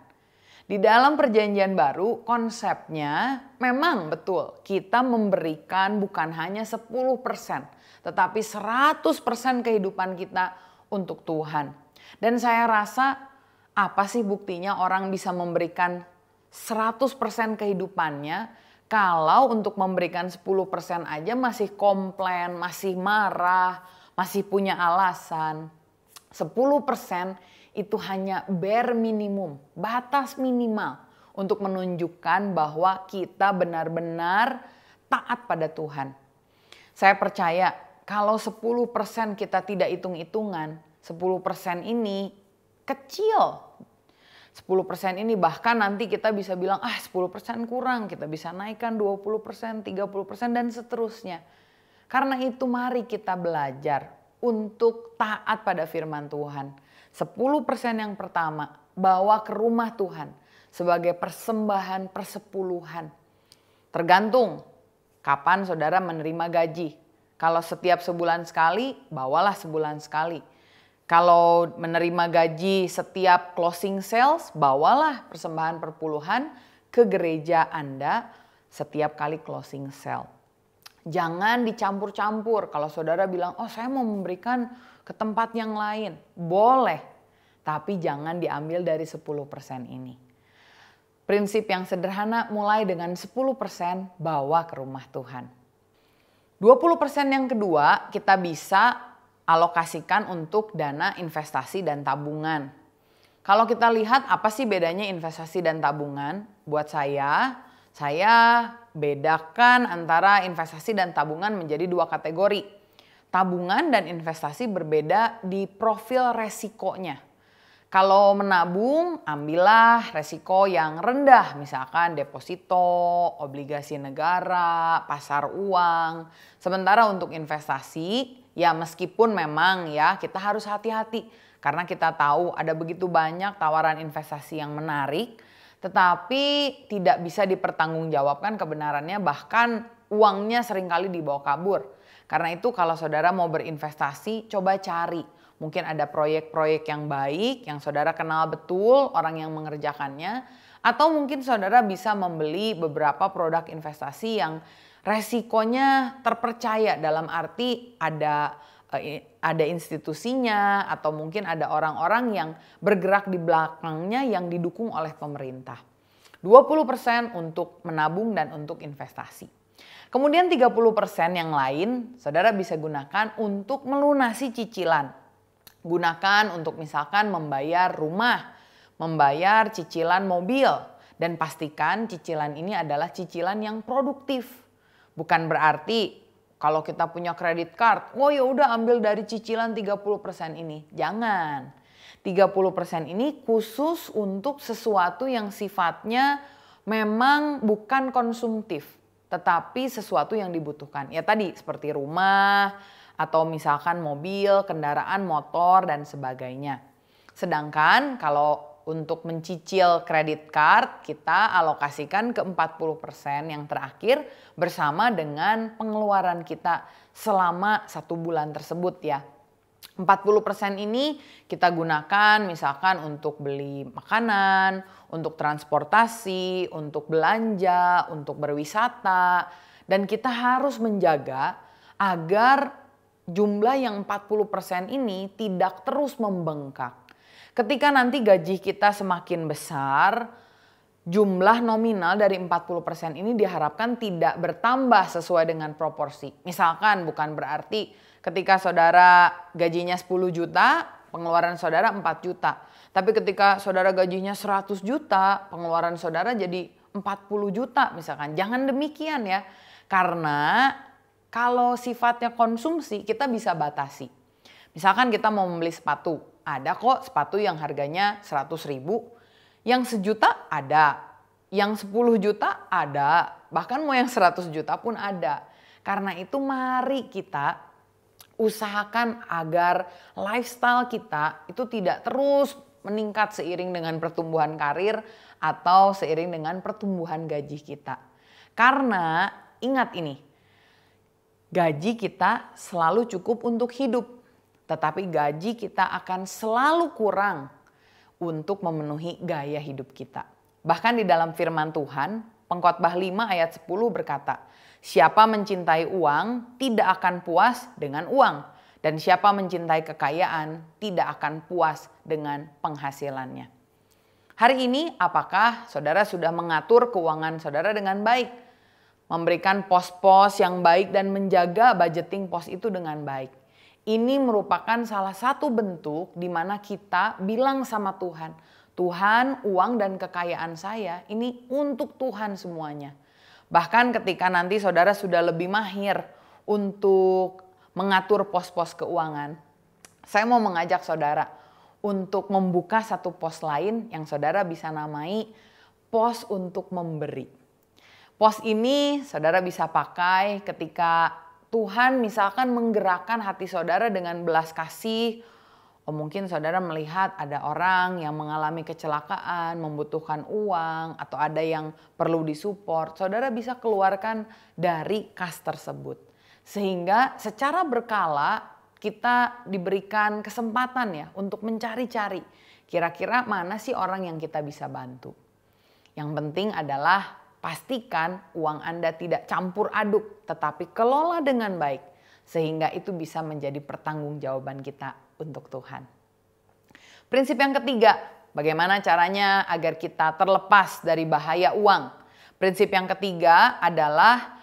Di dalam perjanjian baru konsepnya memang betul kita memberikan bukan hanya 10%, tetapi 100% kehidupan kita untuk Tuhan. Dan saya rasa apa sih buktinya orang bisa memberikan 100% kehidupannya kalau untuk memberikan 10% aja masih komplain, masih marah, masih punya alasan. 10% itu hanya bare minimum, batas minimal untuk menunjukkan bahwa kita benar-benar taat pada Tuhan. Saya percaya kalau 10% kita tidak hitung-hitungan, 10% ini kecil. 10% ini bahkan nanti kita bisa bilang 10% kurang, kita bisa naikkan 20%, 30% dan seterusnya. Karena itu mari kita belajar untuk taat pada firman Tuhan. 10% yang pertama bawa ke rumah Tuhan sebagai persembahan persepuluhan. Tergantung kapan saudara menerima gaji. Kalau setiap sebulan sekali, bawalah sebulan sekali. Kalau menerima gaji setiap closing sales, bawalah persembahan perpuluhan ke gereja Anda setiap kali closing sale. Jangan dicampur-campur. Kalau saudara bilang, saya mau memberikan ke tempat yang lain. Boleh. Tapi jangan diambil dari 10% ini. Prinsip yang sederhana, mulai dengan 10% bawa ke rumah Tuhan. 20% yang kedua kita bisa alokasikan untuk dana investasi dan tabungan. Kalau kita lihat apa sih bedanya investasi dan tabungan? Buat saya bedakan antara investasi dan tabungan menjadi dua kategori. Tabungan dan investasi berbeda di profil resikonya. Kalau menabung, ambillah resiko yang rendah, misalkan deposito, obligasi negara, pasar uang. Sementara untuk investasi, ya meskipun memang ya kita harus hati-hati. Karena kita tahu ada begitu banyak tawaran investasi yang menarik, tetapi tidak bisa dipertanggungjawabkan kebenarannya, bahkan uangnya seringkali dibawa kabur. Karena itu kalau saudara mau berinvestasi, coba cari. Mungkin ada proyek-proyek yang baik, yang saudara kenal betul orang yang mengerjakannya. Atau mungkin saudara bisa membeli beberapa produk investasi yang resikonya terpercaya, dalam arti ada institusinya atau mungkin ada orang-orang yang bergerak di belakangnya yang didukung oleh pemerintah. 20% untuk menabung dan untuk investasi. Kemudian 30% yang lain saudara bisa gunakan untuk melunasi cicilan. Gunakan untuk misalkan membayar rumah, membayar cicilan mobil, dan pastikan cicilan ini adalah cicilan yang produktif. Bukan berarti kalau kita punya kredit card, oh ya udah ambil dari cicilan 30% ini. Jangan. 30% ini khusus untuk sesuatu yang sifatnya memang bukan konsumtif, tetapi sesuatu yang dibutuhkan. Ya tadi seperti rumah, atau misalkan mobil, kendaraan, motor, dan sebagainya. Sedangkan kalau untuk mencicil kredit card, kita alokasikan ke 40% yang terakhir bersama dengan pengeluaran kita selama 1 bulan tersebut ya. 40% ini kita gunakan misalkan untuk beli makanan, untuk transportasi, untuk belanja, untuk berwisata. Dan kita harus menjaga agar jumlah yang 40% ini tidak terus membengkak. Ketika nanti gaji kita semakin besar, jumlah nominal dari 40% ini diharapkan tidak bertambah sesuai dengan proporsi. Misalkan bukan berarti ketika saudara gajinya 10 juta, pengeluaran saudara 4 juta. Tapi ketika saudara gajinya 100 juta, pengeluaran saudara jadi 40 juta misalkan. Jangan demikian ya. Karena kalau sifatnya konsumsi kita bisa batasi. Misalkan kita mau membeli sepatu. Ada kok sepatu yang harganya 100.000. Yang 1 juta ada. Yang 10 juta ada. Bahkan mau yang 100 juta pun ada. Karena itu mari kita usahakan agar lifestyle kita itu tidak terus meningkat seiring dengan pertumbuhan karir atau seiring dengan pertumbuhan gaji kita. Karena ingat ini, gaji kita selalu cukup untuk hidup, tetapi gaji kita akan selalu kurang untuk memenuhi gaya hidup kita. Bahkan di dalam firman Tuhan, Pengkhotbah 5 ayat 10 berkata, siapa mencintai uang tidak akan puas dengan uang, dan siapa mencintai kekayaan tidak akan puas dengan penghasilannya. Hari ini apakah saudara sudah mengatur keuangan saudara dengan baik? Memberikan pos-pos yang baik dan menjaga budgeting pos itu dengan baik. Ini merupakan salah satu bentuk di mana kita bilang sama Tuhan, Tuhan, uang dan kekayaan saya ini untuk Tuhan semuanya. Bahkan ketika nanti saudara sudah lebih mahir untuk mengatur pos-pos keuangan, saya mau mengajak saudara untuk membuka satu pos lain yang saudara bisa namai pos untuk memberi. Pos ini saudara bisa pakai ketika Tuhan misalkan menggerakkan hati saudara dengan belas kasih. Oh, mungkin saudara melihat ada orang yang mengalami kecelakaan, membutuhkan uang, atau ada yang perlu disupport. Saudara bisa keluarkan dari kas tersebut. Sehingga secara berkala kita diberikan kesempatan ya untuk mencari-cari. Kira-kira mana sih orang yang kita bisa bantu. Yang penting adalah pastikan uang Anda tidak campur aduk, tetapi kelola dengan baik. Sehingga itu bisa menjadi pertanggungjawaban kita untuk Tuhan. Prinsip yang ketiga, bagaimana caranya agar kita terlepas dari bahaya uang. Prinsip yang ketiga adalah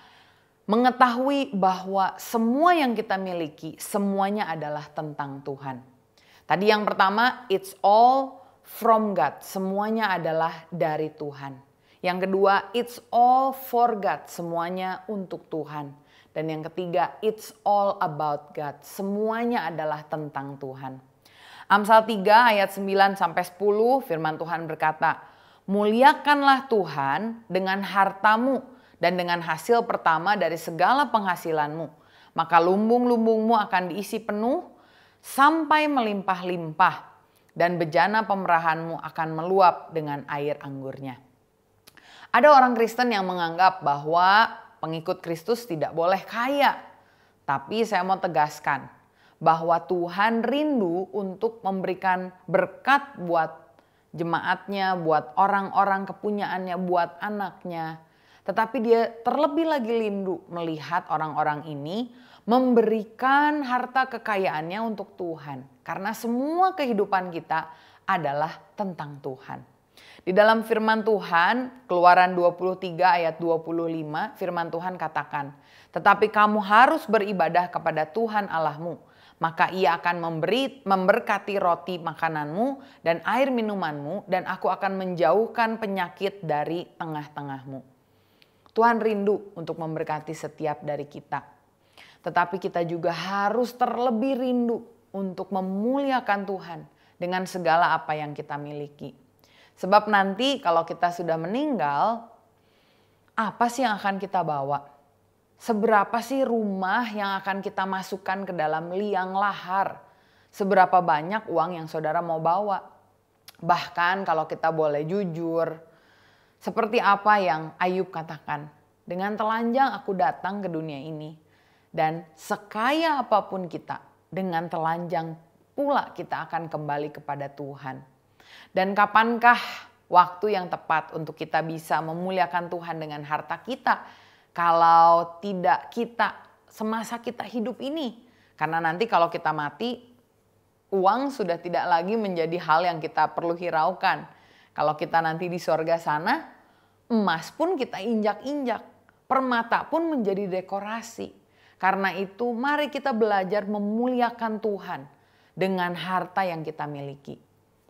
mengetahui bahwa semua yang kita miliki, semuanya adalah tentang Tuhan. Tadi yang pertama, it's all from God. Semuanya adalah dari Tuhan. Yang kedua, it's all for God. Semuanya untuk Tuhan. Dan yang ketiga, it's all about God. Semuanya adalah tentang Tuhan. Amsal 3 ayat 9-10 firman Tuhan berkata, muliakanlah Tuhan dengan hartamu dan dengan hasil pertama dari segala penghasilanmu. Maka lumbung-lumbungmu akan diisi penuh sampai melimpah-limpah. Dan bejana pemerahanmu akan meluap dengan air anggurnya. Ada orang Kristen yang menganggap bahwa pengikut Kristus tidak boleh kaya. Tapi saya mau tegaskan bahwa Tuhan rindu untuk memberikan berkat buat jemaatnya, buat orang-orang kepunyaannya, buat anaknya. Tetapi dia terlebih lagi rindu melihat orang-orang ini memberikan harta kekayaannya untuk Tuhan. Karena semua kehidupan kita adalah tentang Tuhan. Di dalam firman Tuhan, Keluaran 23 ayat 25, firman Tuhan katakan, tetapi kamu harus beribadah kepada Tuhan Allahmu, maka ia akan memberkati roti makananmu dan air minumanmu, dan aku akan menjauhkan penyakit dari tengah-tengahmu. Tuhan rindu untuk memberkati setiap dari kita. Tetapi kita juga harus terlebih rindu untuk memuliakan Tuhan dengan segala apa yang kita miliki. Sebab nanti kalau kita sudah meninggal, apa sih yang akan kita bawa? Seberapa sih rumah yang akan kita masukkan ke dalam liang lahar? Seberapa banyak uang yang saudara mau bawa? Bahkan kalau kita boleh jujur, seperti apa yang Ayub katakan, dengan telanjang aku datang ke dunia ini. Dan sekaya apapun kita, dengan telanjang pula kita akan kembali kepada Tuhan. Dan kapankah waktu yang tepat untuk kita bisa memuliakan Tuhan dengan harta kita? Kalau tidak kita semasa kita hidup ini. Karena nanti kalau kita mati, uang sudah tidak lagi menjadi hal yang kita perlu hiraukan. Kalau kita nanti di sorga sana, emas pun kita injak-injak. Permata pun menjadi dekorasi. Karena itu mari kita belajar memuliakan Tuhan dengan harta yang kita miliki.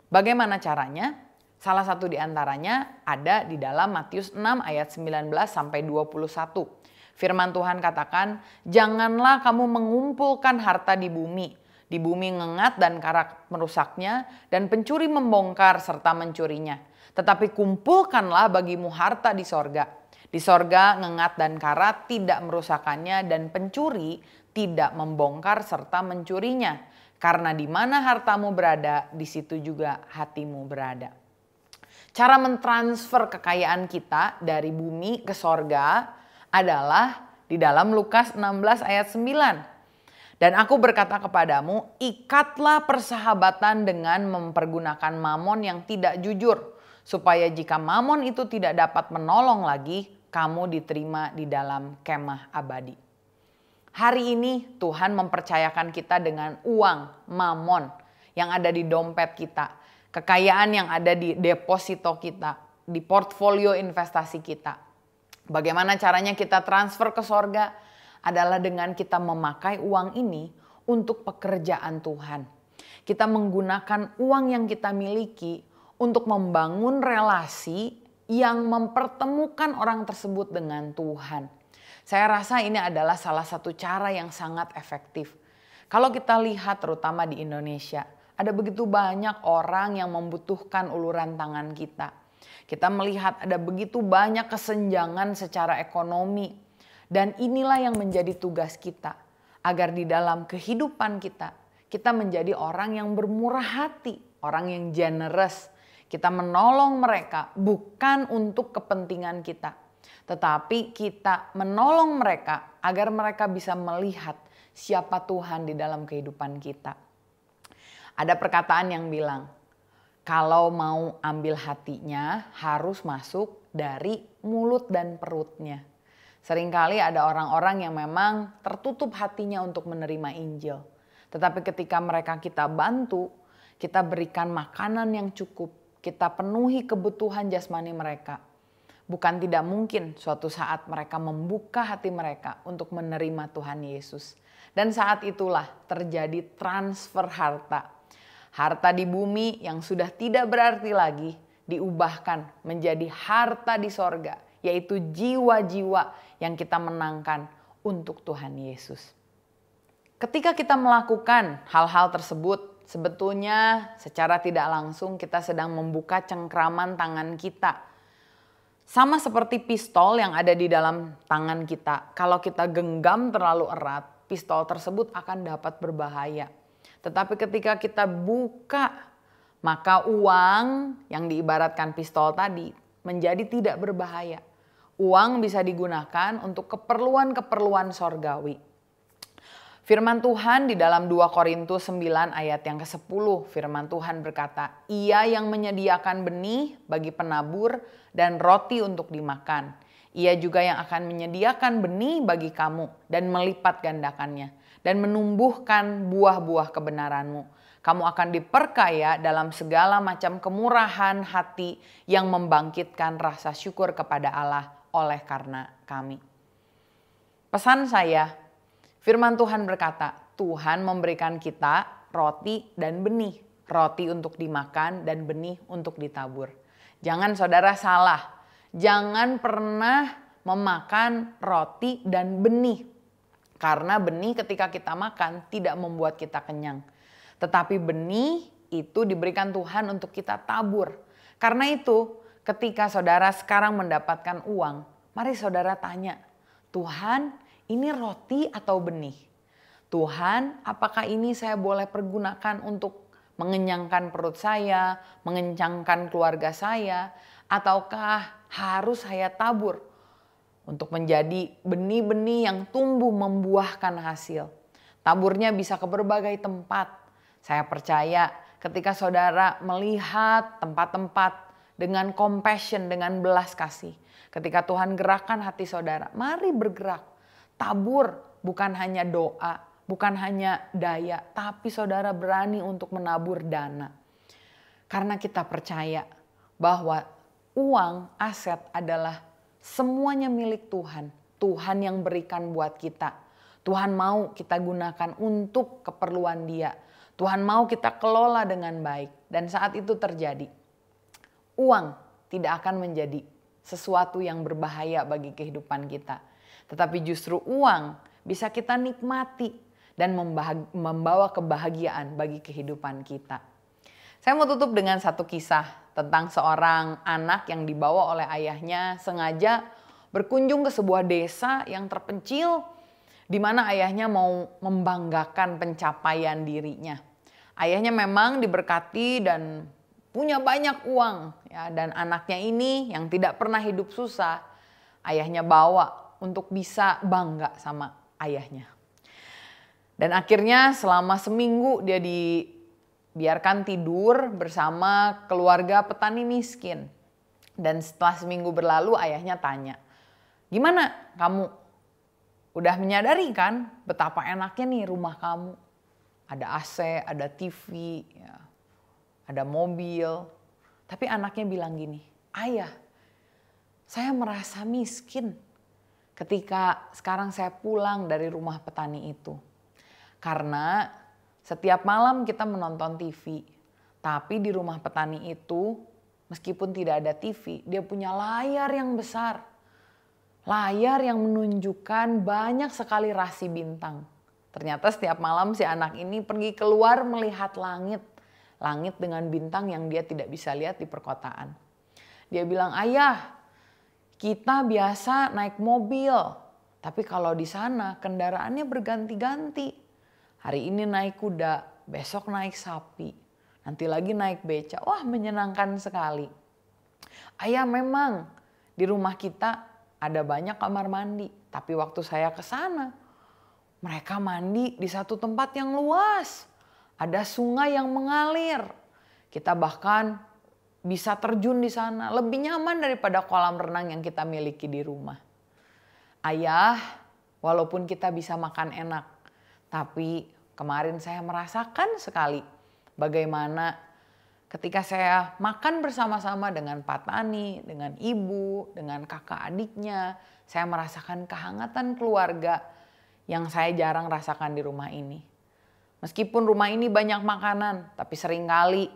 Bagaimana caranya? Salah satu di antaranya ada di dalam Matius 6 ayat 19-21. Firman Tuhan katakan, janganlah kamu mengumpulkan harta di bumi. Di bumi ngengat dan karat merusaknya, dan pencuri membongkar serta mencurinya. Tetapi kumpulkanlah bagimu harta di sorga. Di sorga ngengat dan karat tidak merusakannya, dan pencuri tidak membongkar serta mencurinya. Karena di mana hartamu berada, di situ juga hatimu berada. Cara mentransfer kekayaan kita dari bumi ke sorga adalah di dalam Lukas 16 ayat 9. Dan aku berkata kepadamu, ikatlah persahabatan dengan mempergunakan mamon yang tidak jujur. Supaya jika mamon itu tidak dapat menolong lagi, kamu diterima di dalam kemah abadi. Hari ini Tuhan mempercayakan kita dengan uang, mamon yang ada di dompet kita. Kekayaan yang ada di deposito kita, di portfolio investasi kita. Bagaimana caranya kita transfer ke sorga? Adalah dengan kita memakai uang ini untuk pekerjaan Tuhan. Kita menggunakan uang yang kita miliki untuk membangun relasi yang mempertemukan orang tersebut dengan Tuhan. Saya rasa ini adalah salah satu cara yang sangat efektif. Kalau kita lihat terutama di Indonesia, ada begitu banyak orang yang membutuhkan uluran tangan kita. Kita melihat ada begitu banyak kesenjangan secara ekonomi. Dan inilah yang menjadi tugas kita. Agar di dalam kehidupan kita, kita menjadi orang yang bermurah hati, orang yang generous. Kita menolong mereka bukan untuk kepentingan kita. Tetapi kita menolong mereka agar mereka bisa melihat siapa Tuhan di dalam kehidupan kita. Ada perkataan yang bilang, kalau mau ambil hatinya harus masuk dari mulut dan perutnya. Seringkali ada orang-orang yang memang tertutup hatinya untuk menerima Injil. Tetapi ketika mereka kita bantu, kita berikan makanan yang cukup, kita penuhi kebutuhan jasmani mereka. Bukan tidak mungkin suatu saat mereka membuka hati mereka untuk menerima Tuhan Yesus. Dan saat itulah terjadi transfer harta. Harta di bumi yang sudah tidak berarti lagi diubahkan menjadi harta di sorga, yaitu jiwa-jiwa yang kita menangkan untuk Tuhan Yesus. Ketika kita melakukan hal-hal tersebut, sebetulnya secara tidak langsung kita sedang membuka cengkraman tangan kita. Sama seperti pistol yang ada di dalam tangan kita. Kalau kita genggam terlalu erat, pistol tersebut akan dapat berbahaya. Tetapi ketika kita buka, maka uang yang diibaratkan pistol tadi menjadi tidak berbahaya. Uang bisa digunakan untuk keperluan-keperluan sorgawi. Firman Tuhan di dalam 2 Korintus 9 ayat yang ke-10, firman Tuhan berkata, Ia yang menyediakan benih bagi penabur dan roti untuk dimakan. Ia juga yang akan menyediakan benih bagi kamu dan melipat gandakannya dan menumbuhkan buah-buah kebenaranmu. Kamu akan diperkaya dalam segala macam kemurahan hati yang membangkitkan rasa syukur kepada Allah oleh karena kami. Pesan saya, firman Tuhan berkata, Tuhan memberikan kita roti dan benih. Roti untuk dimakan dan benih untuk ditabur. Jangan saudara salah. Jangan pernah memakan roti dan benih. Karena benih ketika kita makan tidak membuat kita kenyang. Tetapi benih itu diberikan Tuhan untuk kita tabur. Karena itu ketika saudara sekarang mendapatkan uang, mari saudara tanya, Tuhan, ini roti atau benih? Tuhan, apakah ini saya boleh pergunakan untuk mengenyangkan perut saya, mengenyangkan keluarga saya, ataukah harus saya tabur untuk menjadi benih-benih yang tumbuh membuahkan hasil? Taburnya bisa ke berbagai tempat. Saya percaya ketika saudara melihat tempat-tempat dengan compassion, dengan belas kasih, ketika Tuhan gerakkan hati saudara, mari bergerak. Tabur bukan hanya doa, bukan hanya daya, tapi saudara berani untuk menabur dana. Karena kita percaya bahwa uang, aset adalah semuanya milik Tuhan. Tuhan yang berikan buat kita. Tuhan mau kita gunakan untuk keperluan Dia. Tuhan mau kita kelola dengan baik. Dan saat itu terjadi, uang tidak akan menjadi sesuatu yang berbahaya bagi kehidupan kita. Tetapi justru uang bisa kita nikmati dan membawa kebahagiaan bagi kehidupan kita. Saya mau tutup dengan satu kisah tentang seorang anak yang dibawa oleh ayahnya sengaja berkunjung ke sebuah desa yang terpencil di mana ayahnya mau membanggakan pencapaian dirinya. Ayahnya memang diberkati dan punya banyak uang, ya, dan anaknya ini yang tidak pernah hidup susah, ayahnya bawa untuk bisa bangga sama ayahnya. Dan akhirnya selama seminggu dia dibiarkan tidur bersama keluarga petani miskin. Dan setelah seminggu berlalu ayahnya tanya, gimana kamu? Udah menyadari kan betapa enaknya nih rumah kamu? Ada AC, ada TV, ya, ada mobil. Tapi anaknya bilang gini, ayah, saya merasa miskin ketika sekarang saya pulang dari rumah petani itu. Karena setiap malam kita menonton TV. Tapi di rumah petani itu meskipun tidak ada TV, dia punya layar yang besar. Layar yang menunjukkan banyak sekali rasi bintang. Ternyata setiap malam si anak ini pergi keluar melihat langit. Langit dengan bintang yang dia tidak bisa lihat di perkotaan. Dia bilang, ayah, kita biasa naik mobil, tapi kalau di sana kendaraannya berganti-ganti. Hari ini naik kuda, besok naik sapi, nanti lagi naik beca. Wah, menyenangkan sekali. Ayah, memang di rumah kita ada banyak kamar mandi, tapi waktu saya ke sana, mereka mandi di satu tempat yang luas. Ada sungai yang mengalir. Kita bahkan bisa terjun di sana, lebih nyaman daripada kolam renang yang kita miliki di rumah. Ayah, walaupun kita bisa makan enak, tapi kemarin saya merasakan sekali Bagaimana ketika saya makan bersama-sama dengan Pak Tani, dengan ibu, dengan kakak adiknya, saya merasakan kehangatan keluarga yang saya jarang rasakan di rumah ini. Meskipun rumah ini banyak makanan, tapi seringkali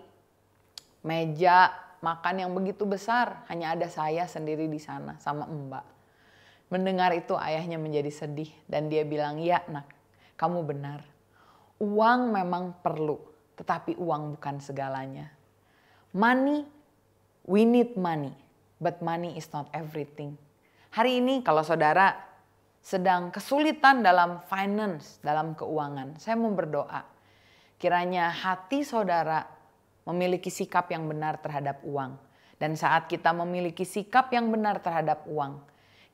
meja makan yang begitu besar, hanya ada saya sendiri di sana sama Mbak. Mendengar itu ayahnya menjadi sedih dan dia bilang, "Ya nak, kamu benar. Uang memang perlu, tetapi uang bukan segalanya. Money, we need money, but money is not everything." Hari ini kalau saudara sedang kesulitan dalam finance, dalam keuangan, saya mau berdoa. Kiranya hati saudara memiliki sikap yang benar terhadap uang. Dan saat kita memiliki sikap yang benar terhadap uang,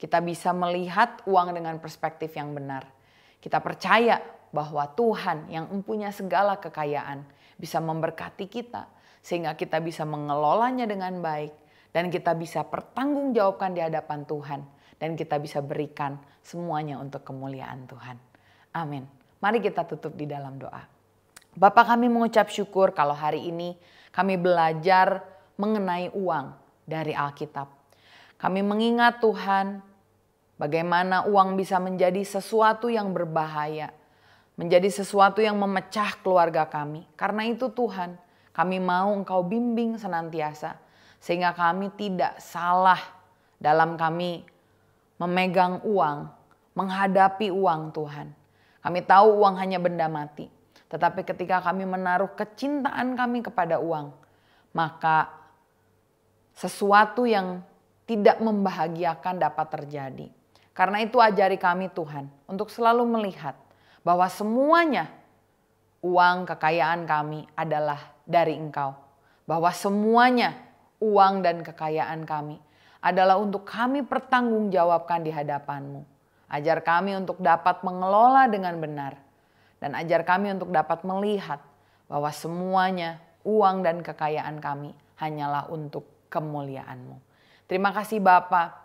kita bisa melihat uang dengan perspektif yang benar. Kita percaya bahwa Tuhan yang mempunyai segala kekayaan bisa memberkati kita, sehingga kita bisa mengelolanya dengan baik, dan kita bisa pertanggungjawabkan di hadapan Tuhan, dan kita bisa berikan semuanya untuk kemuliaan Tuhan. Amin. Mari kita tutup di dalam doa. Bapa, kami mengucap syukur kalau hari ini kami belajar mengenai uang dari Alkitab. Kami mengingat Tuhan, bagaimana uang bisa menjadi sesuatu yang berbahaya, menjadi sesuatu yang memecah keluarga kami. Karena itu Tuhan, kami mau Engkau bimbing senantiasa, sehingga kami tidak salah dalam kami memegang uang, menghadapi uang Tuhan. Kami tahu uang hanya benda mati, tetapi ketika kami menaruh kecintaan kami kepada uang, maka sesuatu yang tidak membahagiakan dapat terjadi. Karena itu ajari kami Tuhan untuk selalu melihat bahwa semuanya uang kekayaan kami adalah dari Engkau. Bahwa semuanya uang dan kekayaan kami adalah untuk kami pertanggungjawabkan di hadapan-Mu. Ajar kami untuk dapat mengelola dengan benar. Dan ajar kami untuk dapat melihat bahwa semuanya uang dan kekayaan kami hanyalah untuk kemuliaan-Mu. Terima kasih Bapa,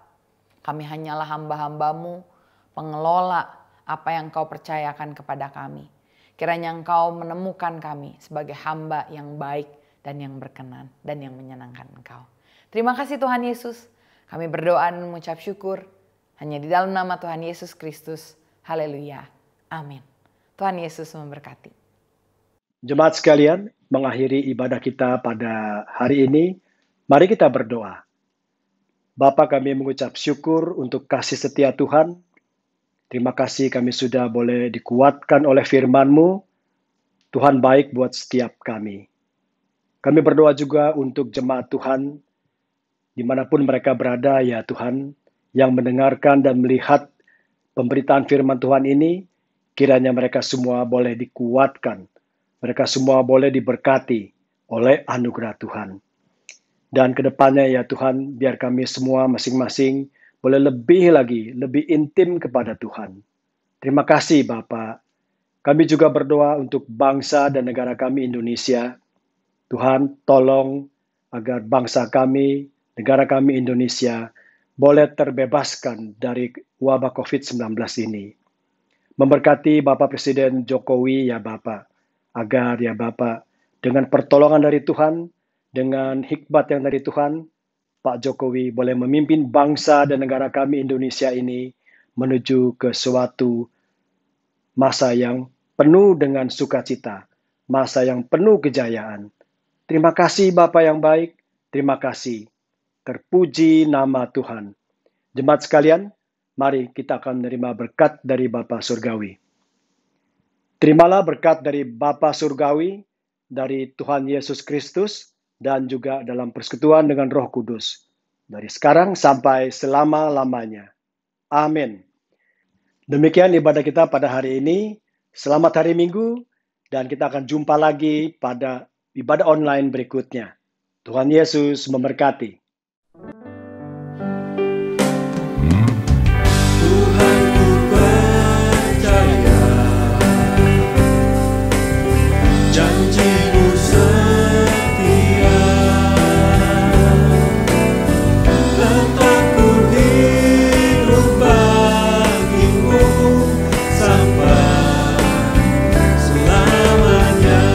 kami hanyalah hamba-hamba-Mu, pengelola apa yang Kau percayakan kepada kami. Kiranya Engkau menemukan kami sebagai hamba yang baik dan yang berkenan dan yang menyenangkan Engkau. Terima kasih Tuhan Yesus. Kami berdoa dan mengucap syukur hanya di dalam nama Tuhan Yesus Kristus. Haleluya. Amin. Tuhan Yesus memberkati. Jemaat sekalian, mengakhiri ibadah kita pada hari ini, mari kita berdoa. Bapa, kami mengucap syukur untuk kasih setia Tuhan. Terima kasih kami sudah boleh dikuatkan oleh firman-Mu. Tuhan baik buat setiap kami. Kami berdoa juga untuk jemaat Tuhan, dimanapun mereka berada ya Tuhan, yang mendengarkan dan melihat pemberitaan firman Tuhan ini, kiranya mereka semua boleh dikuatkan. Mereka semua boleh diberkati oleh anugerah Tuhan. Dan kedepannya ya Tuhan, biar kami semua masing-masing boleh lebih lagi, lebih intim kepada Tuhan. Terima kasih Bapa. Kami juga berdoa untuk bangsa dan negara kami Indonesia. Tuhan tolong agar bangsa kami, negara kami Indonesia boleh terbebaskan dari wabah COVID-19 ini. Memberkati Bapak Presiden Jokowi ya Bapak, agar ya Bapak dengan pertolongan dari Tuhan, dengan hikmat yang dari Tuhan, Pak Jokowi boleh memimpin bangsa dan negara kami Indonesia ini menuju ke suatu masa yang penuh dengan sukacita, masa yang penuh kejayaan. Terima kasih Bapa yang baik, terima kasih. Terpuji nama Tuhan. Jemaat sekalian, mari kita akan menerima berkat dari Bapa Surgawi. Terimalah berkat dari Bapa Surgawi, dari Tuhan Yesus Kristus, dan juga dalam persekutuan dengan Roh Kudus, dari sekarang sampai selama-lamanya. Amin. Demikian ibadah kita pada hari ini. Selamat hari Minggu, dan kita akan jumpa lagi pada ibadah online berikutnya. Tuhan Yesus memberkati. Tuhan ku percaya, janji-Mu setia, tetap ku hidup bagi-Mu sampai selamanya.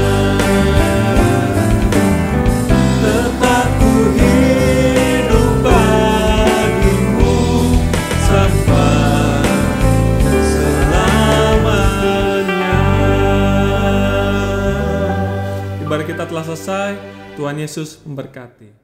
telah selesai. Tuhan Yesus memberkati.